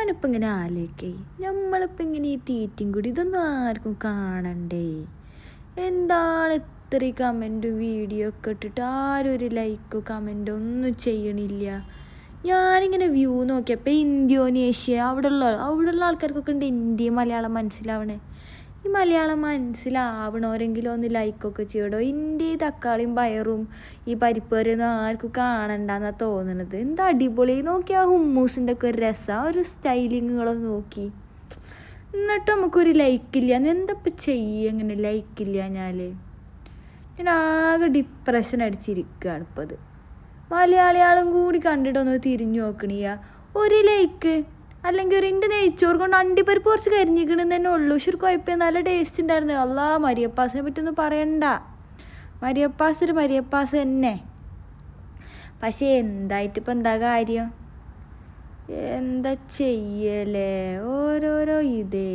ഞാനിപ്പോൾ ഇങ്ങനെ ആലോചിക്കേ, നമ്മളിപ്പോൾ ഇങ്ങനെ ഈ തീറ്റും കൂടി ഇതൊന്നും ആർക്കും കാണണ്ടേ? എന്താണ് ഇത്രയും കമൻറ്റും വീഡിയോ ഒക്കെ ഇട്ടിട്ട് ആരും ഒരു ലൈക്കോ കമൻറ്റോ ഒന്നും ചെയ്യണില്ല? ഞാനിങ്ങനെ വ്യൂ നോക്കിയപ്പോൾ ഇന്തോനേഷ്യ അവിടെയുള്ള ആൾക്കാർക്കൊക്കെ ഉണ്ട് ഇന്ത്യയും മലയാളം മനസ്സിലാവണേ. ഈ മലയാളം മനസ്സിലാവണോരെങ്കിലും ഒന്ന് ലൈക്കൊക്കെ ചെയ്യടോ. ഇന്ത്യ ഈ തക്കാളിയും പയറും ഈ പരിപ്പേരൊന്നും ആർക്കും കാണണ്ടെന്നാണ് തോന്നണത്. എന്താ അടിപൊളി നോക്കി, ആ ഹുമ്മൂസിൻ്റെ ഒക്കെ ഒരു രസം, ഒരു സ്റ്റൈലിങ്ങുകളൊന്നും നോക്കി. എന്നിട്ട് നമുക്കൊരു ലൈക്കില്ല. എന്തപ്പം ചെയ്യുക അങ്ങനെ ലൈക്കില്ല? ഞാൻ ആകെ ഡിപ്രഷൻ അടിച്ചിരിക്കുകയാണ് ഇപ്പോൾ. അത് മലയാളികളും കൂടി കണ്ടിട്ടൊന്ന് തിരിഞ്ഞു നോക്കണിയ. ഒരു ലൈക്ക് അല്ലെങ്കിൽ ഒരു എൻ്റെ നെയ്ച്ചോറ് കൊണ്ട് അണ്ടിപ്പരിപ്പ് കുറച്ച് കരിഞ്ഞിക്കണെന്ന് തന്നെ ഉള്ളൂ. പക്ഷെ ഒരു കുഴപ്പം നല്ല ടേസ്റ്റ് ഉണ്ടായിരുന്നു. അല്ലാ, മരിയപ്പാസിനെ പറ്റിയൊന്നും പറയണ്ട. മരിയപ്പാസ് തന്നെ. പക്ഷേ എന്തായിട്ടിപ്പോൾ എന്താ കാര്യം? എന്താ ചെയ്യലേ ഓരോരോ ഇതേ.